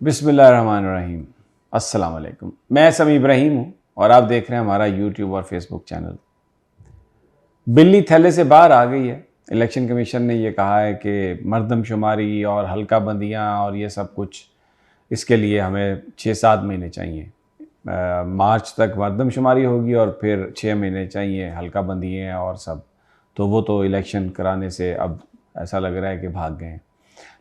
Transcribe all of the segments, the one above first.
बिस्मिल्लाहिर्रहमानिर्रहीम। अस्सलाम वालेकुम। मैं समी इब्राहिम हूँ और आप देख रहे हैं हमारा यूट्यूब और फेसबुक चैनल। बिल्ली थैले से बाहर आ गई है। इलेक्शन कमीशन ने ये कहा है कि मरदमशुमारी और हल्का बंदियाँ और ये सब कुछ, इसके लिए हमें 6-7 महीने चाहिए। मार्च तक मरदमशुमारी होगी और फिर 6 महीने चाहिए हल्का बंदियाँ और सब। तो वो तो इलेक्शन कराने से अब ऐसा लग रहा है कि भाग गए हैं।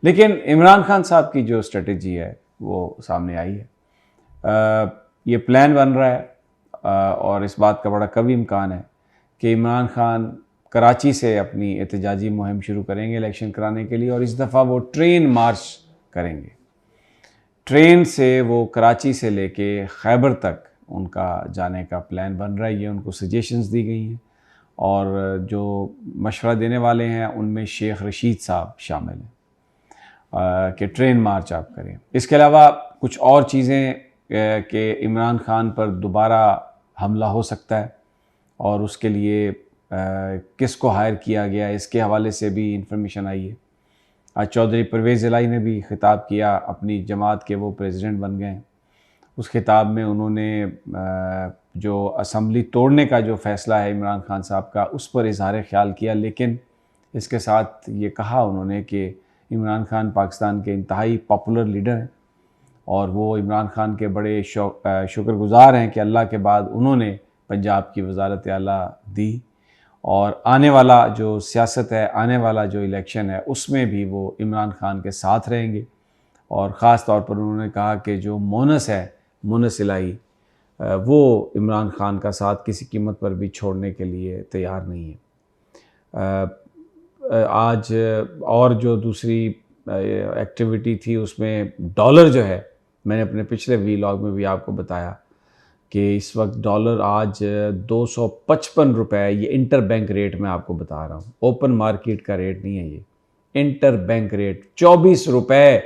लेकिन इमरान खान साहब की जो स्ट्रेटजी है वो सामने आई है। ये प्लान बन रहा है और इस बात का बड़ा कभी इम्कान है कि इमरान खान कराची से अपनी एहतजाजी मुहिम शुरू करेंगे इलेक्शन कराने के लिए, और इस दफ़ा वो ट्रेन मार्च करेंगे। ट्रेन से वो कराची से लेके खैबर तक उनका जाने का प्लान बन रहा है। ये उनको सजेशंस दी गई हैं और जो मशवरा देने वाले हैं उनमें शेख रशीद साहब शामिल हैं कि ट्रेन मार्च आप करें। इसके अलावा कुछ और चीज़ें कि इमरान खान पर दोबारा हमला हो सकता है और उसके लिए किसको हायर किया गया, इसके हवाले से भी इंफॉर्मेशन आई है। आज चौधरी परवेज़ इलाही ने भी खिताब किया, अपनी जमात के वो प्रेसिडेंट बन गए। उस खिताब में उन्होंने जो असम्बली तोड़ने का जो फ़ैसला है इमरान खान साहब का, उस पर इजहार ख्याल किया, लेकिन इसके साथ ये कहा उन्होंने कि इमरान खान पाकिस्तान के इंतहाई पॉपुलर लीडर हैं और वो इमरान खान के बड़े शुक्रगुज़ार हैं कि अल्लाह के बाद उन्होंने पंजाब की वज़ारत आला दी, और आने वाला जो सियासत है, आने वाला जो इलेक्शन है, उसमें भी वो इमरान खान के साथ रहेंगे। और ख़ास तौर पर उन्होंने कहा कि जो मोनस है, मोनस इलाही, वो इमरान खान का साथ किसी कीमत पर भी छोड़ने के लिए तैयार नहीं है। आज और जो दूसरी एक्टिविटी थी उसमें डॉलर जो है, मैंने अपने पिछले वीलॉग में भी आपको बताया कि इस वक्त डॉलर आज 255 रुपये, ये इंटर बैंक रेट में आपको बता रहा हूँ, ओपन मार्केट का रेट नहीं है, ये इंटर बैंक रेट 24 रुपये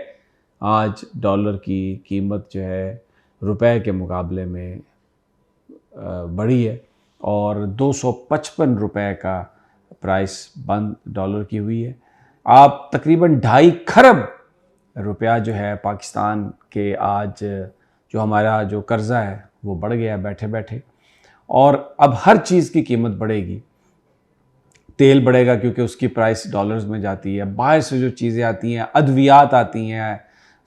आज डॉलर की कीमत जो है रुपए के मुकाबले में बढ़ी है, और 255 रुपये का प्राइस बंद डॉलर की हुई है। आप तकरीबन 2.5 खरब रुपया जो है पाकिस्तान के, आज जो हमारा जो कर्ज़ा है वो बढ़ गया बैठे बैठे, और अब हर चीज़ की कीमत बढ़ेगी। तेल बढ़ेगा क्योंकि उसकी प्राइस डॉलर्स में जाती है, बाहर से जो चीज़ें आती हैं, अद्वियात आती हैं,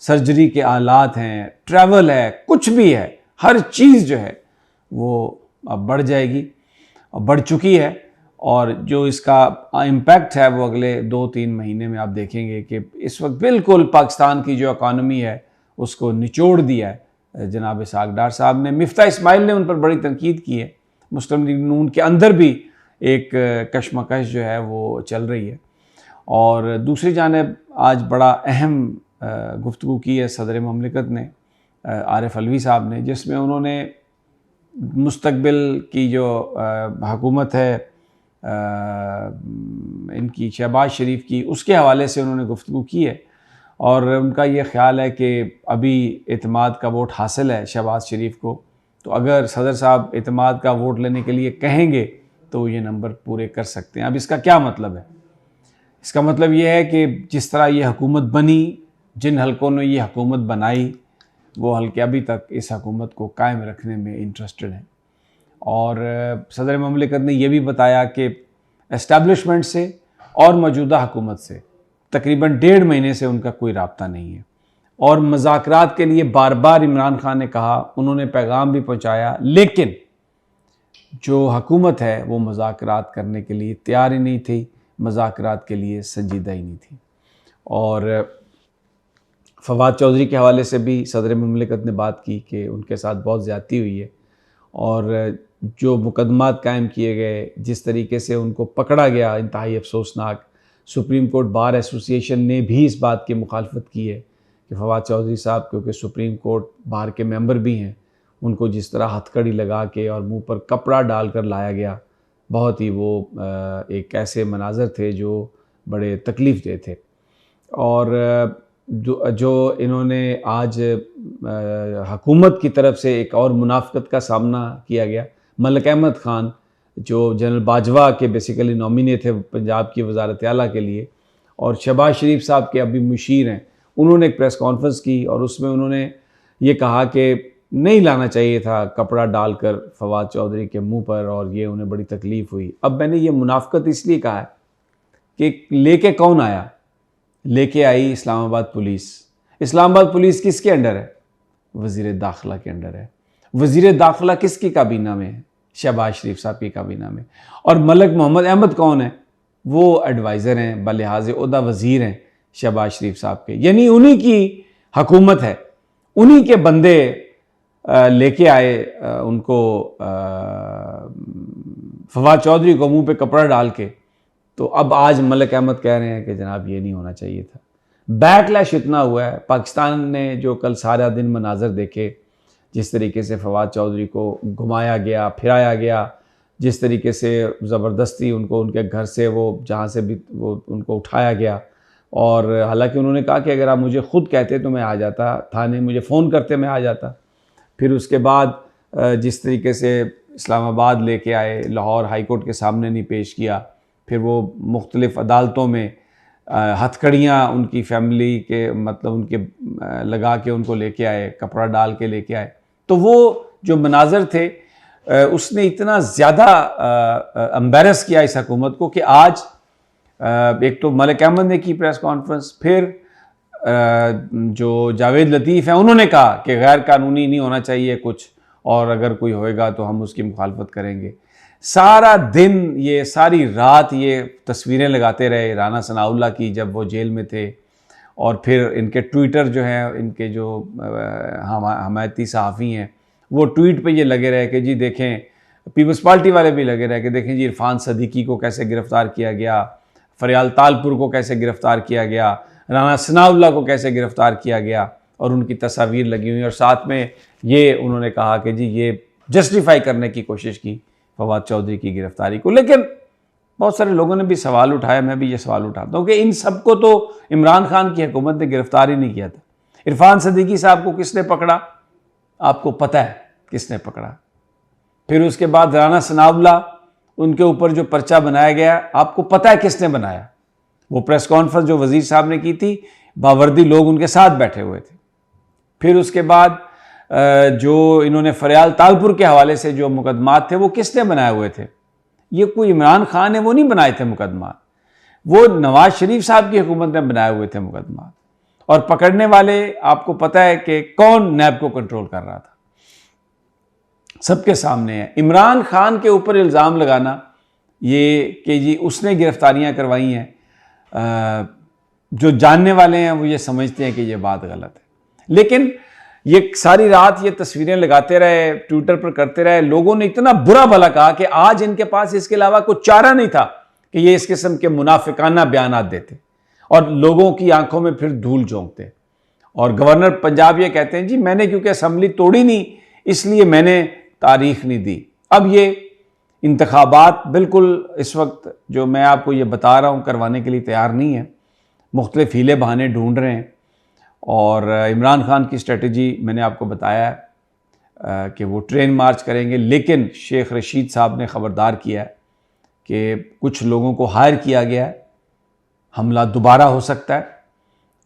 सर्जरी के आलात हैं, ट्रैवल है, कुछ भी है, हर चीज़ जो है वो अब बढ़ जाएगी, बढ़ चुकी है। और जो इसका इम्पैक्ट है वो अगले 2-3 महीने में आप देखेंगे कि इस वक्त बिल्कुल पाकिस्तान की जो इकानमी है उसको निचोड़ दिया है जनाब इसहाक डार साहब ने। मिफ्ता इस्माइल ने उन पर बड़ी तनकीद की है। मुस्लिम लीग नून के अंदर भी एक कशमकश जो है वो चल रही है। और दूसरी जानिब आज बड़ा अहम गुफ्तगू की है सदर ममलिकत ने, आरिफ अलवी साहब ने, जिसमें उन्होंने मुस्तकबिल की जो हुकूमत है इनकी शहबाज शरीफ की, उसके हवाले से उन्होंने गुफ्तगू की है। और उनका ये ख्याल है कि अभी एतमाद का वोट हासिल है शहबाज शरीफ को, तो अगर सदर साहब एतमाद का वोट लेने के लिए कहेंगे तो ये नंबर पूरे कर सकते हैं। अब इसका क्या मतलब है? इसका मतलब ये है कि जिस तरह ये हुकूमत बनी, जिन हलकों ने ये हुकूमत बनाई, वो हल्के अभी तक इस हुकूमत को कायम रखने में इंटरेस्टेड हैं। और सदर ममलिकत ने यह भी बताया कि एस्टैब्लिशमेंट से और मौजूदा हुकूमत से तकरीबन 1.5 महीने से उनका कोई राब्ता नहीं है, और मुज़ाकरात के लिए बार बार इमरान खान ने कहा, उन्होंने पैगाम भी पहुँचाया, लेकिन जो हुकूमत है वो मुज़ाकरात करने के लिए तैयार ही नहीं थी, मुज़ाकरात के लिए संजीदा ही नहीं थी। और फवाद चौधरी के हवाले से भी सदर ममलिकत ने बात की कि उनके साथ बहुत ज़्यादती हुई है, और जो मुकदमात कायम किए गए, जिस तरीके से उनको पकड़ा गया, इंतहाई अफसोसनाक। सुप्रीम कोर्ट बार एसोसिएशन ने भी इस बात की मुखालफत की है कि फवाद चौधरी साहब, क्योंकि सुप्रीम कोर्ट बार के मेंबर भी हैं, उनको जिस तरह हथकड़ी लगा के और मुंह पर कपड़ा डालकर लाया गया, बहुत ही वो एक ऐसे मनाजर थे जो बड़े तकलीफ़ दे थे। और जो इन्होंने आज हुकूमत की तरफ से एक और मुनाफ़कत का सामना किया गया। मलिक अहमद ख़ान जो जनरल बाजवा के बेसिकली नॉमिनी थे पंजाब की वज़ारत आला के लिए, और शहबाज शरीफ साहब के अभी मुशीर हैं, उन्होंने एक प्रेस कॉन्फ्रेंस की और उसमें उन्होंने ये कहा कि नहीं लाना चाहिए था कपड़ा डालकर फवाद चौधरी के मुंह पर, और ये उन्हें बड़ी तकलीफ़ हुई। अब मैंने ये मुनाफ़िकत इसलिए कहा है कि लेके कौन आया? लेके आई इस्लामाबाद पुलिस। इस्लामाबाद पुलिस किसके अंडर है? वज़ीर दाखिला के अंडर है। वज़ीर दाखिला किसकी काबीना में है? शहबाज शरीफ साहब की काबीना में। और मलक मोहम्मद अहमद कौन है? वो एडवाइज़र हैं, बलिहाज ओहदा वज़ीर हैं शहबाज शरीफ साहब के, यानी उन्हीं की हुकूमत है, उन्हीं के बंदे लेके आए उनको, फवाद चौधरी को मुंह पे कपड़ा डाल के। तो अब आज मलक अहमद कह रहे हैं कि जनाब ये नहीं होना चाहिए था। बैकलैश इतना हुआ है, पाकिस्तान ने जो कल सारा दिन मनाजर देखे, जिस तरीके से फवाद चौधरी को घुमाया गया, फिराया गया, जिस तरीके से ज़बरदस्ती उनको उनके घर से वो जहाँ से भी वो उनको उठाया गया, और हालांकि उन्होंने कहा कि अगर आप मुझे ख़ुद कहते तो मैं आ जाता, थाने मुझे फ़ोन करते मैं आ जाता। फिर उसके बाद जिस तरीके से इस्लामाबाद लेके आए, लाहौर हाई कोर्ट के सामने नहीं पेश किया, फिर वो मुख्तलिफ़ अदालतों में हथकड़ियाँ उनकी फ़ैमिली के मतलब उनके लगा के उनको लेके आए, कपड़ा डाल के लेके आए। तो वो जो मनाजर थे उसने इतना ज़्यादा एम्बेरस किया इस हुकूमत को कि आज एक तो मलिक अहमद ने की प्रेस कॉन्फ्रेंस, फिर जो जावेद लतीफ़ हैं उन्होंने कहा कि गैर कानूनी नहीं होना चाहिए कुछ, और अगर कोई होएगा तो हम उसकी मुखालफत करेंगे। सारा दिन ये, सारी रात ये तस्वीरें लगाते रहे राना सनाउल्लाह की जब वो जेल में थे, और फिर इनके ट्विटर जो हैं, इनके जो हमायती सहाफ़ी हैं, वो ट्वीट पे ये लगे रहे कि जी देखें, पीपल्स पार्टी वाले भी लगे रहे कि देखें जी इरफान सदीकी को कैसे गिरफ़्तार किया गया, फरियाल तालपुर को कैसे गिरफ़्तार किया गया, राना सनाउल्लाह को कैसे गिरफ़्तार किया गया, और उनकी तस्वीर लगी हुई। और साथ में ये उन्होंने कहा कि जी ये जस्टिफाई करने की कोशिश की फवाद चौधरी की गिरफ़्तारी को। लेकिन बहुत सारे लोगों ने भी सवाल उठाया, मैं भी ये सवाल उठाता हूँ कि इन सबको तो इमरान खान की हुकूमत ने गिरफ़्तार ही नहीं किया था। इरफान सदीकी साहब को किसने पकड़ा? आपको पता है किसने पकड़ा। फिर उसके बाद राना सनाउल्लाह, उनके ऊपर जो पर्चा बनाया गया, आपको पता है किसने बनाया। वो प्रेस कॉन्फ्रेंस जो वज़ीर साहब ने की थी, बावर्दी लोग उनके साथ बैठे हुए थे। फिर उसके बाद जो इन्होंने फरियाल तालपुर के हवाले से जो मुकदमात थे वो किसने बनाए हुए थे? ये कोई इमरान खान है वो नहीं बनाए थे मुकदमात, वो नवाज शरीफ साहब की हुकूमत ने बनाए हुए थे मुकदमात। और पकड़ने वाले आपको पता है कि कौन नैब को कंट्रोल कर रहा था, सबके सामने है। इमरान खान के ऊपर इल्ज़ाम लगाना ये कि जी उसने गिरफ्तारियां करवाई हैं, जो जानने वाले हैं वो ये समझते हैं कि ये बात गलत है। लेकिन ये सारी रात ये तस्वीरें लगाते रहे, ट्विटर पर करते रहे, लोगों ने इतना बुरा भला कहा कि आज इनके पास इसके अलावा कोई चारा नहीं था कि ये इस किस्म के मुनाफिकाना बयानात देते और लोगों की आंखों में फिर धूल झोंकते। और गवर्नर पंजाब ये कहते हैं जी मैंने क्योंकि असम्बली तोड़ी नहीं इसलिए मैंने तारीख नहीं दी। अब ये इंतखाबात बिल्कुल इस वक्त जो मैं आपको ये बता रहा हूँ करवाने के लिए तैयार नहीं है, मुख्तलिफ हीले बहाने ढूंढ रहे हैं। और इमरान खान की स्ट्रेटजी मैंने आपको बताया है कि वो ट्रेन मार्च करेंगे, लेकिन शेख रशीद साहब ने ख़बरदार किया है कि कुछ लोगों को हायर किया गया है, हमला दोबारा हो सकता है,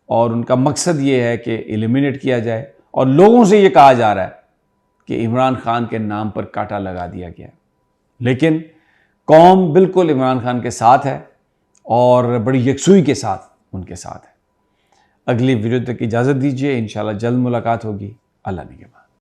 और उनका मकसद ये है कि एलिमिनेट किया जाए। और लोगों से ये कहा जा रहा है कि इमरान खान के नाम पर कांटा लगा दिया गया है। लेकिन कौम बिल्कुल इमरान खान के साथ है और बड़ी यकसुई के साथ उनके साथ है। अगली वीडियो तक इजाज़त दीजिए, इंशाल्लाह जल्द मुलाकात होगी। अल्लाह निगहबान।